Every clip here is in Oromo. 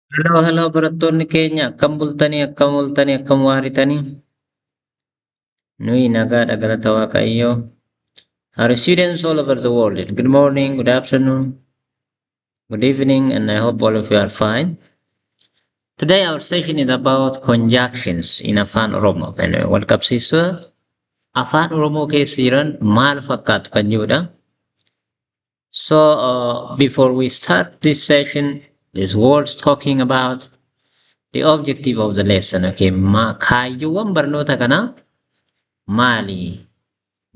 Hello, barattoonni keenya akkam bultanii, akkam ooltanii, akkam waaritanii? Nuyi nagaadha galata Waaqayyoo. Our students all over the world, good morning, good afternoon, good evening, and I hope all of you are fine. Today our session is about conjunctions in Afan Oromo. Walqabsiiftoota Afaan Oromoo keessa jiran maal fakkaatu kan jedhudha. So before we start this session, it's worth talking about the objective of the lesson. Okay, kaayyoowwan barnoota kanaa maali?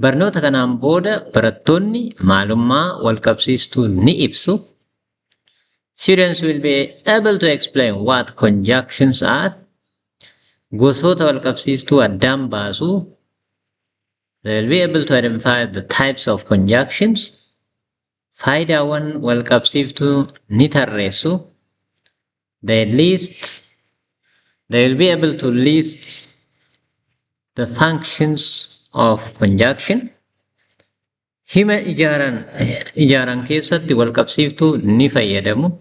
Barnoota kanaan booda barattoonni maalummaa walqabsiistuu ni ibsu. Students will be able to explain what conjunctions are. Gosoota walqabsiistuu addaan baasu. They will be able to identify the types of conjunctions. Faayidaawwan walqabsiiftuu ni tarreessu. They will be able to list the functions of conjunction. Hima ijaaran keessatti walqabsiiftuu ni fayyadamu.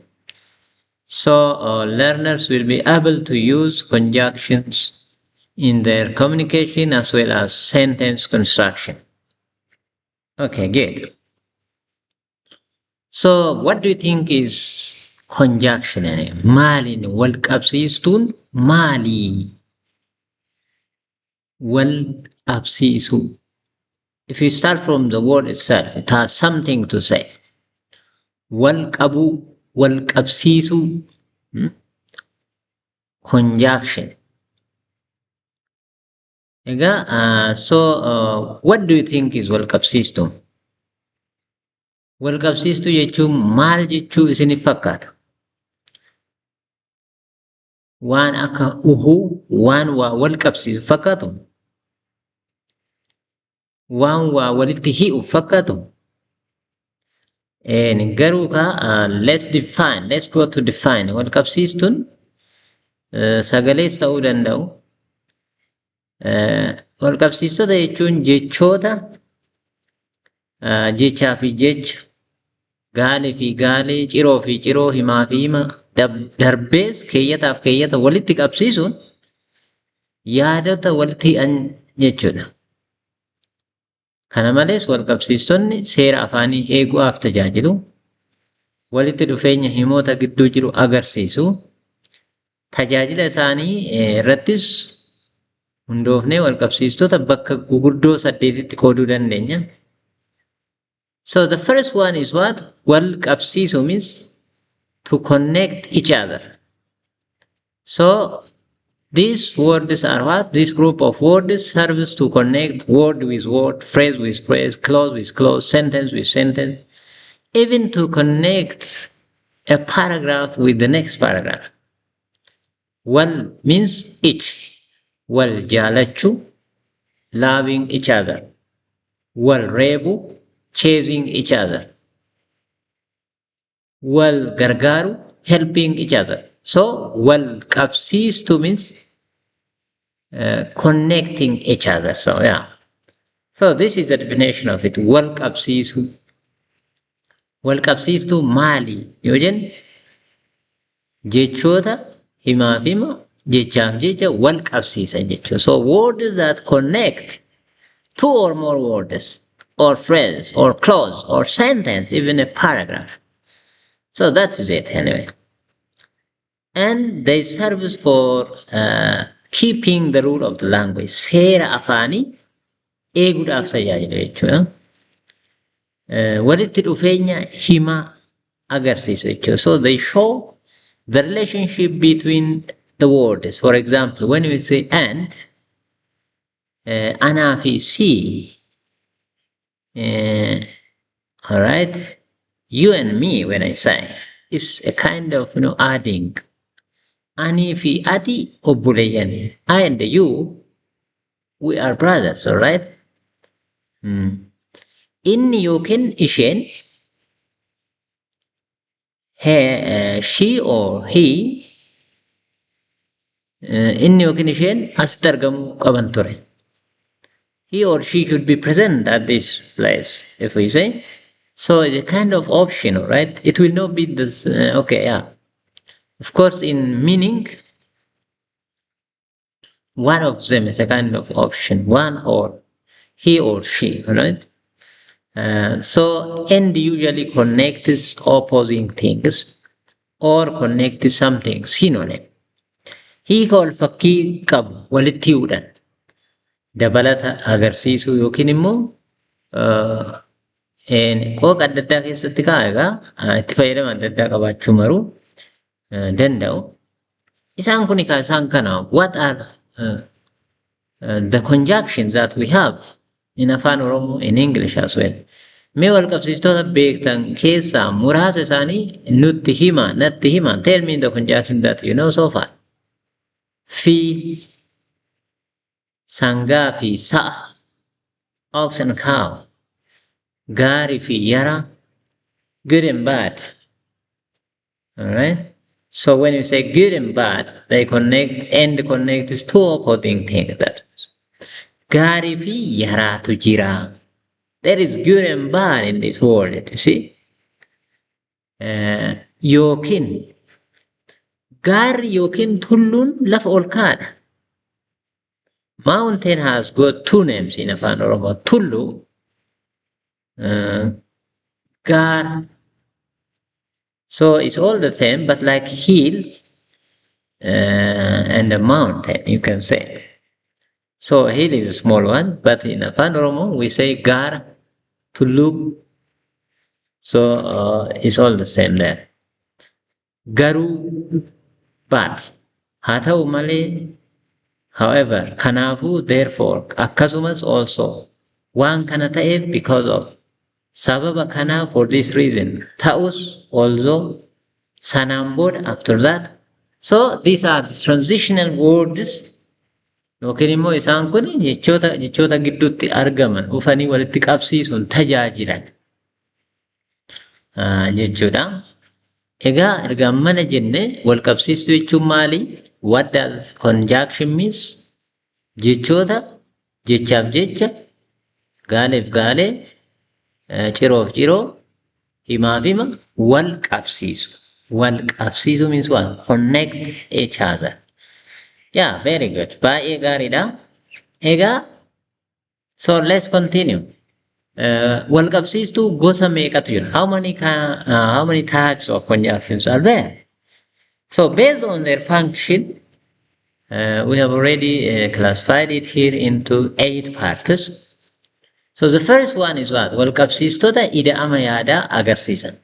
So learners will be able to use conjunctions in their communication as well as sentence construction. Okay, good. So what do you think is conjunction? Maaliin walqabsiistuun maali? Walqabsiisu. If you start from the word itself, it has something to say. Walqabu, walqabsiisu, conjunction. So what do you think is walqabsiistu? Walqabsiistuu jechuun maal jechuu isinif fakkaata? Waan akka uhuu waan waa walqabsiisu fakkaatu? Waan waa walitti hi'u fakkaatu? Garuu let's go to define. Walqabsiistuun sagalees ta'uu danda'u. Walqabsiistota jechuun jechoota jechaa fi jecha, gaalee fi gaalee, ciroo fi ciroo, himaa fi hima, darbees keeyyataaf keeyyata walitti qabsiisuun yaadota walitti hi'an jechuudha. Kana malees walqabsiistonni seera afaanii eeguudhaaf tajaajilu, walitti dhufeenya himoota gidduu jiru agarsiisu, tajaajila isaanii irrattis hundoofnee walqabsiistota bakka gurguddoo 8tti qooduu dandeenya. So the first one is what? Walqabsiisu means to connect each other. So these words are what? This group of words serves to connect word with word, phrase with phrase, clause with clause, sentence with sentence, even to connect a paragraph with the next paragraph. Wal means each. Wal jaalachu, loving each other. Wal reebu, chasing each other. Wal gargaaru, helping each other. So walqabsiistu means connecting each other. So yeah. So this is the definition of it. Walqabsiisu. Walqabsiistu maali? Yoo jennu jechoota himaaf hima, jechaaf jecha walqabsiisan jechuudha. So words that connect two or more words, or phrase, or clause, or sentence, even a paragraph. So that is it anyway. And they serve for keeping the rule of the language. Seera afaanii eeguudhaaf tajaajilu jechuudha. Walitti dhufeenya himaa agarsiisu jechuudha. So they show the relationship between the words. For example, when we say and, anaa fi si, all right, you and me, when I say, is a kind of adding. Ani fi ati obboleeyyani. I and you, we are brothers, all right? Inni yookiin isheen, she or he, inni yookiin isheen asitti argamuu qaban ture. He or she should be present at this place, if we say. So it's a kind of optional, right? It will not be this, okay, yeah. Of course, in meaning, one of them is a kind of option, one or he or she, right? So and usually connects opposing things or connects something synonym. Hiika wal fakkii qabu walitti hidhuudhaan dabalata agarsiisuu yookiin immoo qooqa adda addaa keessatti egaa itti fayyadama adda addaa qabaachuu maruu danda'u. Isaan kun isaan kana what are the conjunctions that we have in Afan Oromo in English as well. Mee walqabsiiftoota beektan keessaa muraasa isaanii nutti himaa natti himaa. Tell me the conjunction that you know so far. Fi, sangaa fi sa'a, ox and cow, gaarii fi yara, good and bad. Alright? So when you say good and bad, they connect is two opposing things. That gaarii fi yaraatu jira. There is good and bad in this world, you see. Yookiin gaarri yookiin tulluun lafa ol kaadha. Mountain has got two names in Afan Oromo. Tullu, gaar. So it's all the same, but like hill and a mountain, you can say. So hill is a small one, but in Afan Oromo we say gaar, tullu. So it's all the same there. Garuu, but haa ta'u malee, however, kanafuu, therefore, akkasumas also, waan kana ta'eef because of, sababa kana for this reason, ta'us, also, sanaan booda after that. So these are the transitional words. Yookiin immoo isaan kun jechoota gidduutti argaman dhufanii walitti qabsiisuun tajaajilan jechuudha. Egaa erga mana jenne walqabsiistuu jechuun maali? What does conjunction means? Jechoota jechaaf jecha, gaaleef gaalee, ciroof ciroo, himaaf hima wal qabsiisu. Wal qabsiisu means what? Connect each other. Yeah, very good. Baay'ee gaariidha. Egaa so let's continue. Walqabsiistuu gosa meeqatu jira? How many types of conjunctions are there? So based on their function, we have already classified it here into 8 parts. So the first one is what? Walqabsiistota ida'ama yaadaa agarsiisan.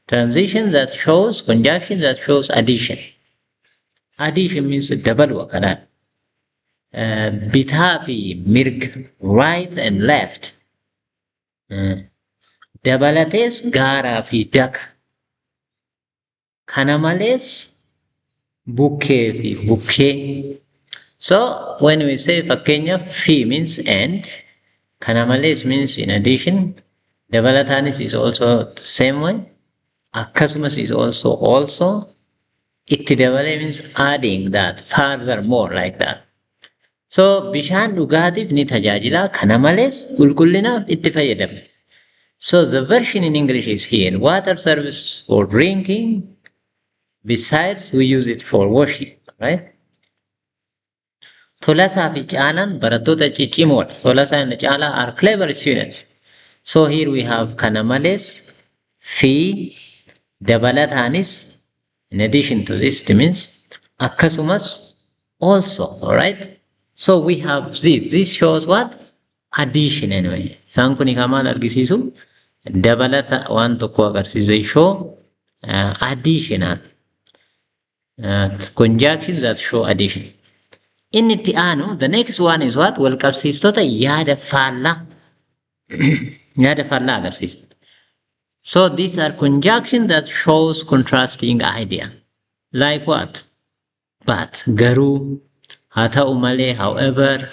Transition that shows, conjunction that shows addition. Addition means dabaluu kanaan. Bitaa fi mirga, right and left. Dabalatees gaaraa fi daka. Kana malees bukkee fi bukkee. So when we say fakkeenyaaf fi means and, kana malees means in addition, dabalataanis is also the same way. Akkasumas is also. Itti dabalee means adding that, furthermore like that. So bishaan dhugaatiif ni tajaajila, kana malees qulqullinaaf itti fayyadamna. So the version in English is here. Water service for drinking. Besides, we use it for washing, right? Tolasaa fi caalaan barattoota ciccimoodha. Tolasaa and caalaa are clever students. So here we have kana malees, fi, dabalataanis. In addition to this, it means akkasumas also, alright? So we have this. This shows what? Addition anyway. Isaan kun maal argisiisu? Dabalata waan tokko agarsiisu. They show additional conjunctions that show addition. In itti aanu, the next one is what? Walqabsiistota yaada faallaa. Yaada faallaa agarsiisa. So these are conjunctions that shows contrasting idea. Like what? But, garuu, haa ta'u malee, however,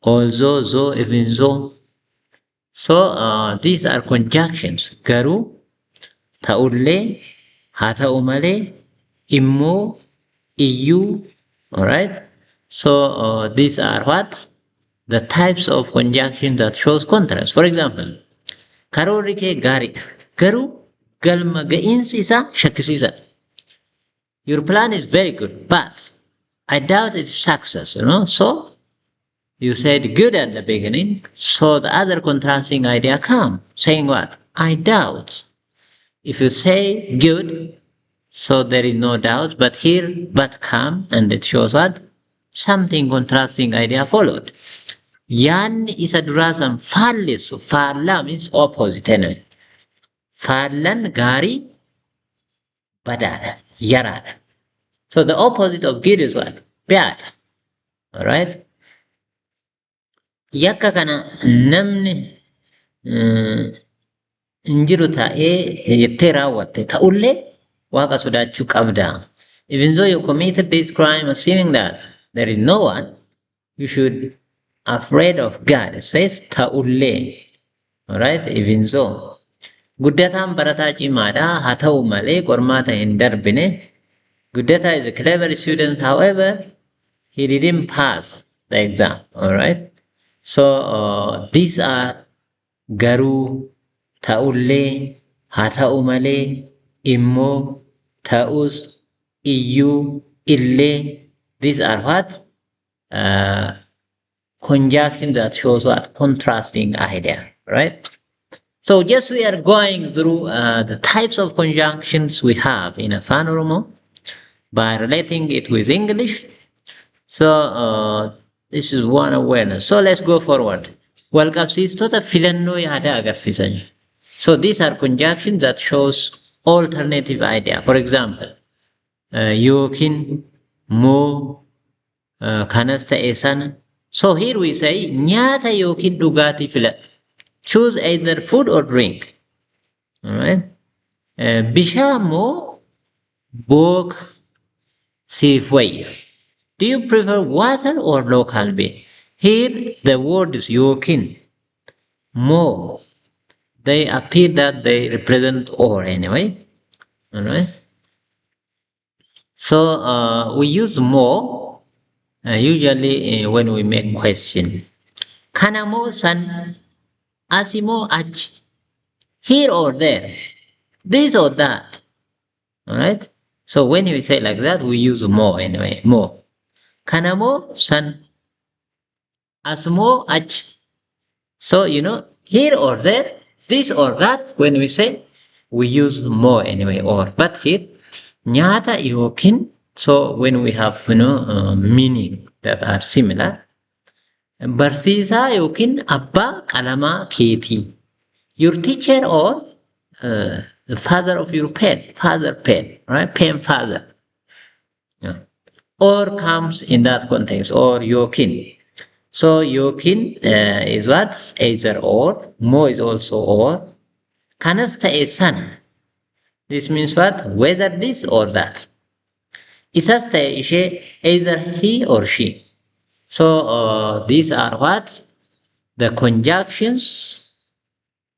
although, though, even though. So these are conjunctions. Garuu, ta'ullee, haa ta'u malee, immoo, iyyuu. Alright? So these are what? The types of conjunction that shows contrast. For example, karoorri kee gaariidha. Garuu galma ga'iinsi isaa shakkisiisaadha. Your plan is very good, but I doubt its success, So you said good at the beginning, so the other contrasting idea come, saying what? I doubt. If you say good, so there is no doubt, but here, but come, and it shows what? Something contrasting idea followed. Yaanni isa duraa san faallessu, faallaa means opposite anyway. Faallan gaarii badaadha, yaraadha. So the opposite of good is what? Bad. Alright? Yakka kana namni hin jiru ta'ee jettee raawwatte ta'ullee waaqa sodaachuu qabda. Even though you committed this crime assuming that there is no one, you should afraid of God. It says ta'ullee. Alright? Even though. Guddataan barataa cimaadha. Haa ta'u malee qormaata hin darbine. Guddataa is a clever student. However, he didn't pass the exam. Alright? So these are garuu, ta'ullee, haa ta'u malee, immoo, ta'us, iyyuu, illee. These are what? Conjunction that shows what? Contrasting idea, right? So just we are going through the types of conjunctions we have in Afan Oromo by relating it with English. So this is one awareness. So let's go forward. Walqabsiiftoota filannoo yaada agarsiisan. So these are conjunctions that shows alternative idea. For example, yookiin, moo, kanas ta'e sana. So here we say nyaata yookiin dhugaatii filadhu. Choose either food or drink. Alright? Bishaan moo booka siif wayya. Do you prefer water or local beer? Here the word is yookiin, moo. They appear that they represent or anyway. Alright? So we use moo usually when we make question. Kana moo san, asi moo achi, here or there, this or that. Alright? So when we say like that, we use moo anyway, moo. Kana moo san, as moo achi. So here or there, this or that, when we say, we use moo anyway, or. But here, nyaata yookiin, so when we have meaning that are similar, barsiisaa yookiin abbaa qalamaa keetii, your teacher or the father of your pen, father pen, right? Pen father. Yeah. Or comes in that context, or yookiin. So yookiin is what? Either or. Moo is also or. Kanas ta'e sana. This means what? Whether this or that. Isas ta'e ishee, either he or she. So these are what? The conjunctions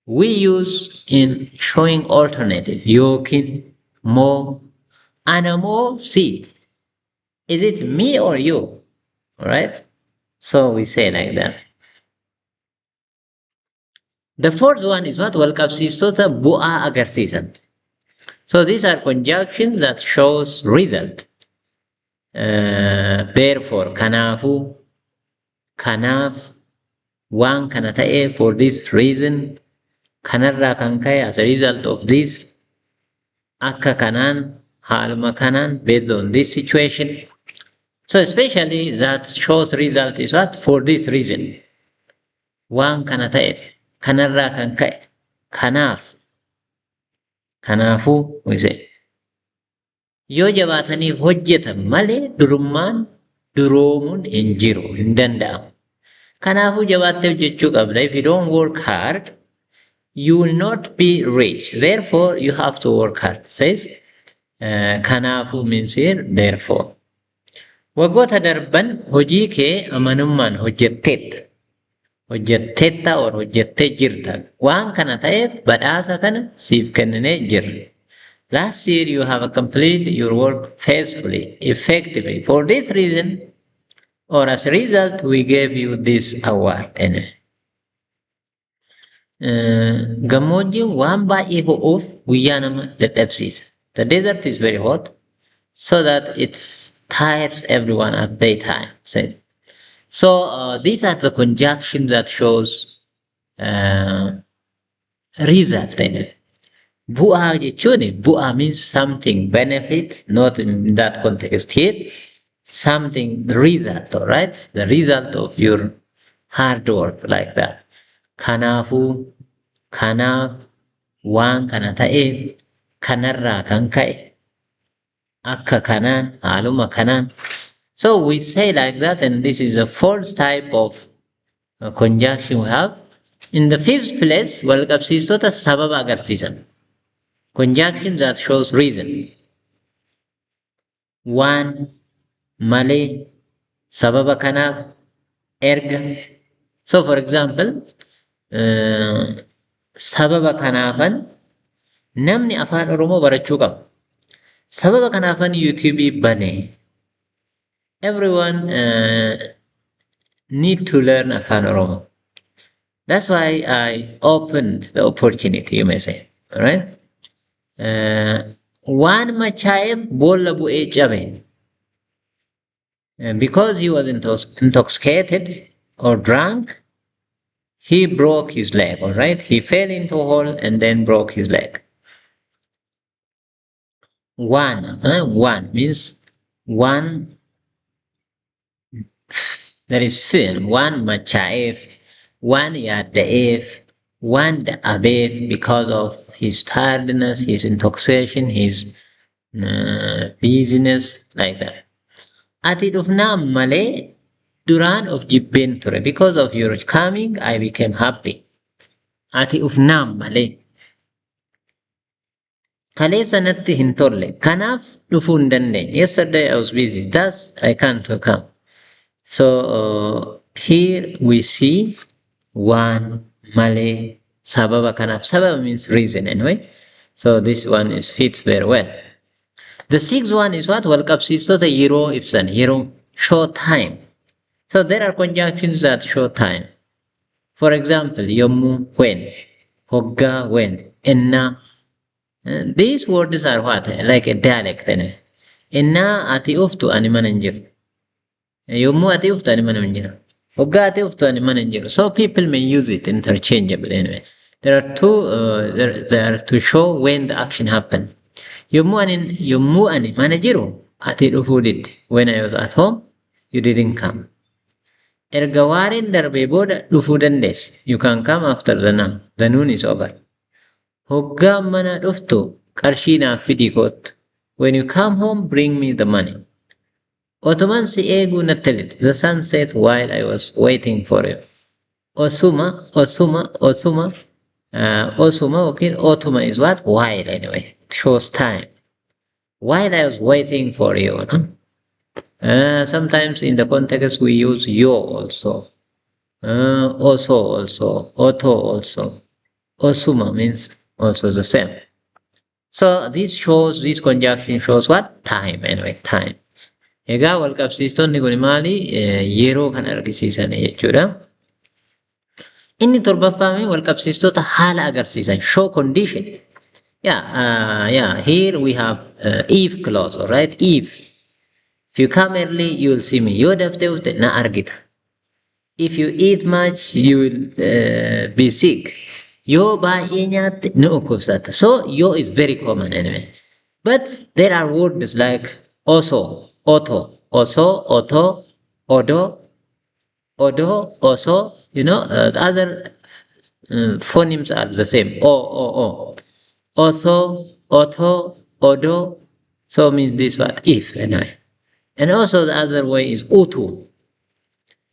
we use in showing alternative. Yookiin, moo, ana moo, si. Is it me or you? Alright? So we say like that. The fourth one is what? Walqabsiiftoota bu'aa agarsiisan. So these are conjunctions that shows result. Therefore, kanafuu, kanaaf, waan kana ta'e, for this reason, kanarraa kan ka'e, as a result of this, akka kanaan, haaluma kanaan, based on this situation. So especially that shows result is what? For this reason. Waan kana ta'eef, kanarraa kan ka'e, kanaaf, kanaafuu, we say. Yoo jabaatanii hojjetan malee duroomuun hin jiru, hin danda'amu. Kanaafuu jabaattee hojjechuu qabda. If you don't work hard, you will not be rich. Therefore, you have to work hard. Says, kanaafuu means here, therefore. Waggoota darban hojii kee amanummaan hojjetteetta. Hojjetteetta or hojjettee jirta. Waan kana ta'eef badhaasa kana siif kenninee jirra. Last year you have completed your work faithfully, effectively. For this reason, or as a result, we gave you this award. Gammoojjiin waan baay'ee ho'uuf guyyaa nama dadhabsiisa. The desert is very hot, so that it tires everyone at daytime. So these are the conjunctions that shows result. Bu'a jechuun bu'a means something benefit, not in that context here. Something result, all right? The result of your hard work like that. Kanafuu, kanaaf, waan kana ta'eef, kanarraa kan ka'e, akka kanaan, haaluma kanaan. So we say like that, and this is the fourth type of conjunction we have. In the fifth place, walqabsiistota sababa agarsiisan. Conjunction that shows reason. Waan, malee, sababa kanaaf, erga. So for example, sababa kanaafan namni afaan Oromoo barachuu qaba. Sababa kanaafan YouTube bane. Everyone need to learn Afan Oromo. That's why I opened the opportunity, you may say. All right? Waan machaa'eef boolla bu'ee cabe. Because he was intoxicated or drunk, he broke his leg, all right? He fell into a hole and then broke his leg. One means one, that is sin. One machaa'eef, one yaada'eef, one da'abeef because of his tiredness, his intoxication, his busyness, like that. Ati dhufnaan malee duraan of jibbeen ture. Because of your coming, I became happy. Ati dhufnaan malee. Kalee sanatti hin tolle. Kanaaf dhufuu hin dandeenye. Yesterday I was busy. Thus I can't come. So here we see waan, malee, sababa kanaaf. Sababa means reason anyway. So this one is fits very well. The sixth one is what? Walqabsiistota yeroo ibsan. Yeroo, show time. So there are conjunctions that show time. For example, yommuu, when, hoggaa, when, enna. These words are what? Like a dialect. Enna ati uftu ani mana hin jiru. Yommuu ati uftu ani mana hin jiru. Hoggaa ati uftu ani mana hin jiru. So people may use it interchangeably anyway. There are to show when the action happened. Yommuu ani mana jiru ati dhufuu didde. When I was at home, you didn't come. Erga waariin darbee booda dhufuu dandeesse. You can come after the noon. The noon is over. Hoggaan mana dhuftu qarshii naaf fidii kottu. When you come home, bring me the money. Otuman si eeguu natti lixxe. The sun set while I was waiting for you. Osuma okay, otuma is what? While anyway. It shows time. While I was waiting for you, no? Sometimes in the context we use yo also. Also. Oto also. Osuma means also the same. So this conjunction shows what? Time anyway, time. Egaa walqabsiistonni kun maali? Yeroo kan argisiisan jechuudha. Inni torbaffaan walqabsiistota haala agarsiisan. Show condition. Here we have if clause, all right? If you come early, you will see me. Yoo daftee ufte na argita. If you eat much, you will be sick. Yoo baay'ee nyaatte ni dhukkubsatta. So yo is very common anyway. But there are words like also, oto, odo, also. The other phonemes are the same. O. Also, oto, odo. So means this one, if anyway. And also the other way is utu.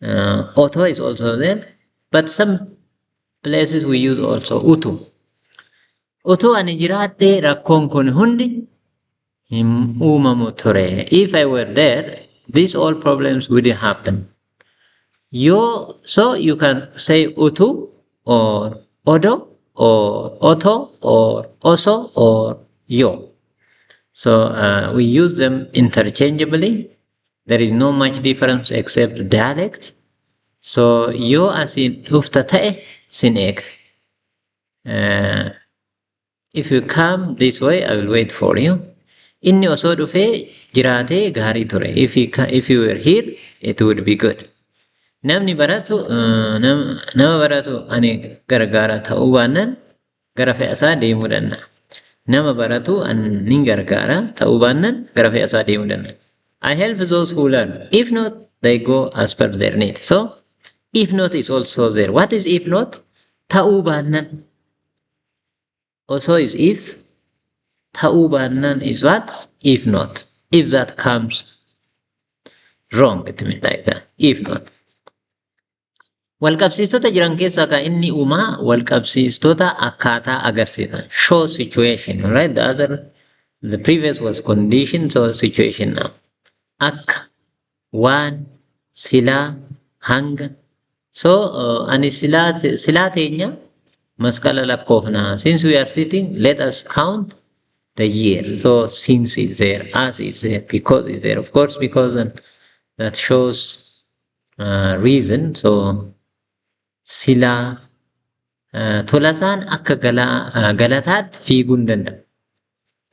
Oto is also there, but some places we use also utu. Utu ani jiraadhe rakkoon kun hundi hin uumamu ture. If I were there, these all problems wouldn't happen. So you can say utu or odo or oto or also or yo. So we use them interchangeably. There is no much difference except dialect. So yo asin ufta ta'e sin eega. If you come this way, I will wait for you. Inni osoo dhufee jiraatee gaarii ture. If you were here, it would be good. Namni baratu nama baratu ani gargaara ta'uu baannaan gara fe'asaa deemuu danda'a. Nama baratu ani gargaara ta'uu baannaan gara fe'asaa deemuu danda'a. I help those who learn. If not, they go as per their need. So, if not is also there. What is if not? Ta'uu baannaan. Also is if. Ta'uu baannaan is what? If not. If that comes wrong, it means like that. If not. Walqabsiistota jiran keessaa kan inni uumaa walqabsiistota akkaataa agarsiisan. Show situation, right? The previous was condition, so situation now. Akka, waan, silaa, hanga. So, ani silaa teenya masqala lakkoofna. Since we are sitting, let us count the year. So, since is there, as is there, because is there. Of course, because that shows reason. So, silaa tolasaan akka galataatti fiiguu hin danda'u.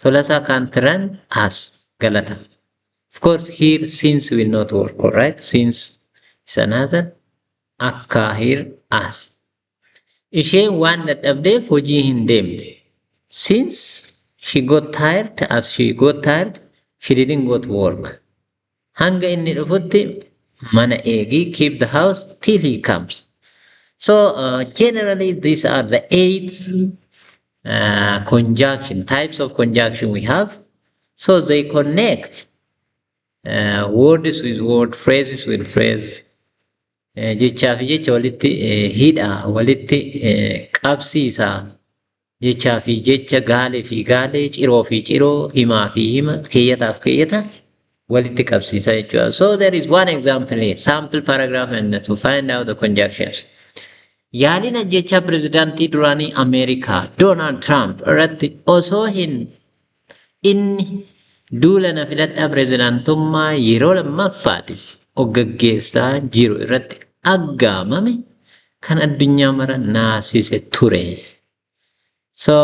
Tolasaa kan turan as galata. Of course, here since will not work, alright? Since is another. Akka here as. Isheen waan dadhabdeef hojii hin deemne. Since she got tired, as she got tired, she didn't go to work. Hanga inni dhufutti mana eegi, keep the house till he comes. So generally these are the 8 conjunction types of conjunction we have. So they connect words with word, phrases with phrase. Jechaa fi jecha walitti hidha, walitti qabsiisa. Jechaa fi jecha gaalee fi gaalee, ciroo fi ciroo, himaa fi hima, keeyyataa fi keeyyata walitti qabsiisa jechuudha. So there is one example here, sample paragraph, and to find out the conjunctions. Yaaliin ajjechaa pirezidaantii duraanii Ameerikaa Doonaald Tiraamp irratti osoo inni duula na filadhaa pirezidaantummaa yeroo lammaffaatiif gaggeessaa jiru irratti aggaamame kan addunyaa mara naasise ture. So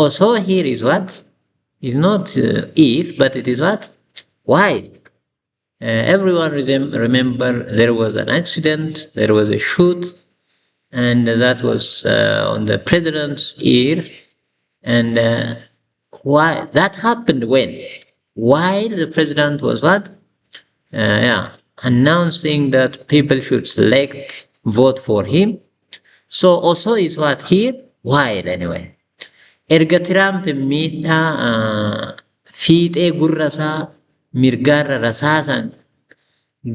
also here is what? Is not if, but it is what? Why? Everyone remember there was an accident, there was a shoot, and that was on the president's ear. And why that happened when? While the president was what? Announcing that people should vote for him. So also is what here? While anyway. Erga Trump miidhaa fiixee gurrasaa mirgaarra rasaasan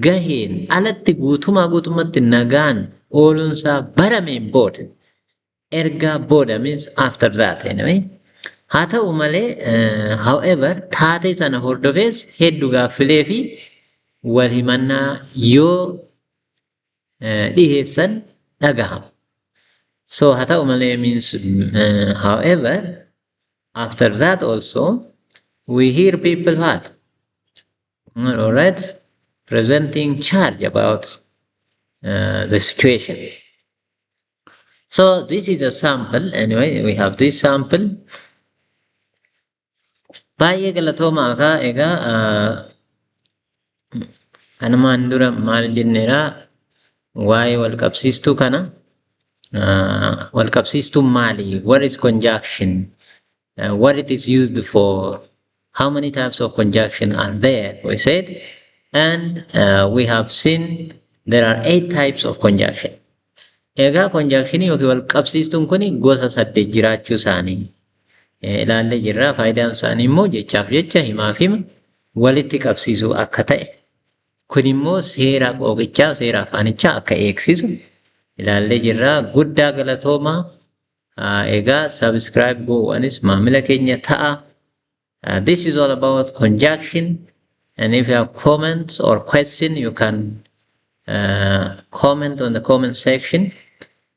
gaheen alatti guutumatti nagaan oolunsaa barameen booda. Erga booda means after that anyway. Haa ta'u malee, however, taatee sana hordofees hedduu gaaffilee fi wal himannaa yoo dhiheessan dhagahama. So haa ta'u malee means, however, after that also, we hear people what? Alright, presenting charge about the situation. So this is a sample. Anyway, we have this sample. Baay'ee galatoomaa egaa kanumaan dura maal jenneera waa'ee walqabsiistuu kana. Walqabsiistuun maali? What is conjunction? What it is used for? How many types of conjunction are there? We said, and we have seen there are 8 types of conjunction. Egaa conjunctionii yookiin walqabsiistuun kuni gosa 8 jiraachuu isaanii ilaallee jirra. Faayidaan isaanii immoo jechaaf jecha himaaf hima walitti qabsiisuu akka ta'e. Kun immoo seera qooqichaa, seera afaanichaa akka eegsisu ilaallee jirra. Guddaa galatoomaa. Egaa subscribe gochuunis maamila keenya ta'a. This is all about conjunction, and if you have comments or question, you can comment on the comment section,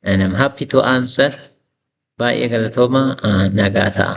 and I'm happy to answer. Baay'ee galatoomaa. Nagaa ta'a.